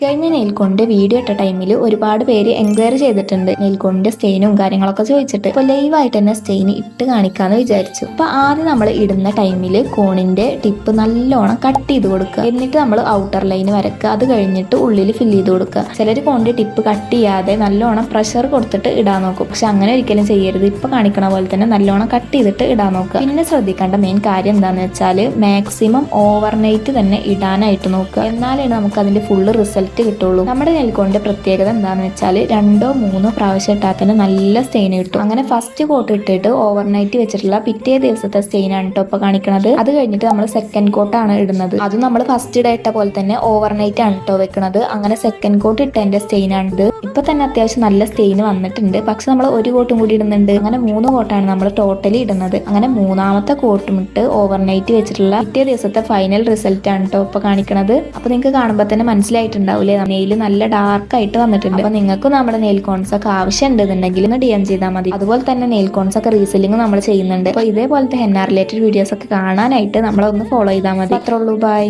കഴിഞ്ഞ നെയിൽക്കോണിന്റെ വീഡിയോ ഇട്ട ടൈമിൽ ഒരുപാട് പേര് എൻക്വയറി ചെയ്തിട്ടുണ്ട് നെയിൽക്കോണിന്റെ സ്റ്റെയിനും കാര്യങ്ങളൊക്കെ ചോദിച്ചിട്ട്. ഇപ്പൊ ലൈവായിട്ട് തന്നെ സ്റ്റെയിൻ ഇട്ട് കാണിക്കാന്ന് വിചാരിച്ചു. അപ്പൊ ആദ്യം നമ്മൾ ഇടുന്ന ടൈമിൽ കോണിന്റെ ടിപ്പ് നല്ലോണം കട്ട് ചെയ്ത് കൊടുക്കുക. എന്നിട്ട് നമ്മൾ ഔട്ടർ ലൈൻ വരക്കുക. അത് കഴിഞ്ഞിട്ട് ഉള്ളിൽ ഫില്ല് ചെയ്ത് കൊടുക്കുക. ചിലർ കോണിന്റെ ടിപ്പ് കട്ട് ചെയ്യാതെ നല്ലോണം പ്രഷർ കൊടുത്തിട്ട് ഇടാൻ നോക്കും. പക്ഷെ അങ്ങനെ ഒരിക്കലും ചെയ്യരുത്. ഇപ്പൊ കാണിക്കണ പോലെ തന്നെ നല്ലോണം കട്ട് ചെയ്തിട്ട് ഇടാൻ നോക്കുക. പിന്നെ ശ്രദ്ധിക്കേണ്ട മെയിൻ കാര്യം എന്താണെന്ന് വെച്ചാൽ മാക്സിമം ഓവർനൈറ്റ് തന്നെ ഇടാനായിട്ട് നോക്കുക. എന്നാലാണ് നമുക്ക് അതിന്റെ ഫുള്ള് റിസൾട്ട് കിട്ടുള്ളൂ. നമ്മുടെ നെയിൽക്കോണിന്റെ പ്രത്യേകത എന്താണെന്ന് വെച്ചാൽ 2-3 പ്രാവശ്യം ഇട്ടാൽ തന്നെ നല്ല സ്റ്റെയിൻ കിട്ടും. അങ്ങനെ ഫസ്റ്റ് കോട്ട് ഇട്ടിട്ട് ഓവർനൈറ്റ് വെച്ചിട്ടുള്ള പിറ്റേ ദിവസത്തെ സ്റ്റെയിൻ ആണ് കേട്ടോ ഇപ്പൊ കാണിക്കുന്നത്. അത് കഴിഞ്ഞിട്ട് നമ്മൾ സെക്കൻഡ് കോട്ടാണ് ഇടുന്നത്. അത് നമ്മൾ ഫസ്റ്റ് ഡേ ഇട്ട പോലെ തന്നെ ഓവർനൈറ്റ് ആണ് കേട്ടോ വെക്കുന്നത്. അങ്ങനെ സെക്കൻഡ് കോട്ട് ഇട്ടതിന്റെ സ്റ്റെയിൻ ആണിത്. ഇപ്പൊ തന്നെ അത്യാവശ്യം നല്ല സ്റ്റെയിൻ വന്നിട്ടുണ്ട്. പക്ഷെ നമ്മൾ ഒരു കോട്ടും കൂടി ഇടുന്നുണ്ട്. അങ്ങനെ 3 കോട്ടാണ് നമ്മൾ ടോട്ടലി ഇടുന്നത്. അങ്ങനെ മൂന്നാമത്തെ കോട്ടും ഇട്ട് ഓവർനൈറ്റ് വെച്ചിട്ടുള്ള പിറ്റേ ദിവസത്തെ ഫൈനൽ റിസൾട്ട് ആണ് കേട്ടോ ഇപ്പൊ കാണിക്കുന്നത്. അപ്പൊ നിങ്ങൾക്ക് കാണുമ്പോൾ തന്നെ മനസ്സിലായിട്ടുണ്ടാവില്ലേ നെയിൽ നല്ല ഡാർക്ക് ആയിട്ട് വന്നിട്ടുണ്ട്. അപ്പൊ നിങ്ങൾക്ക് നമ്മുടെ നെയിൽ കോൺസ് ഒക്കെ ആവശ്യം ഉണ്ടെന്നുണ്ടെങ്കിൽ ഒന്ന് DM ചെയ്താൽ മതി. അതുപോലെ തന്നെ നെയിൽ കോൺസ് ഒക്കെ റീസെല്ലിംഗ് നമ്മൾ ചെയ്യുന്നുണ്ട്. അപ്പൊ ഇതേപോലത്തെ ഹെന്ന റിലേറ്റഡ് വീഡിയോസ് ഒക്കെ കാണാനായിട്ട് നമ്മളൊന്ന് ഫോളോ ചെയ്താൽ മതി. അത്രേ ഉള്ളൂ. ബൈ.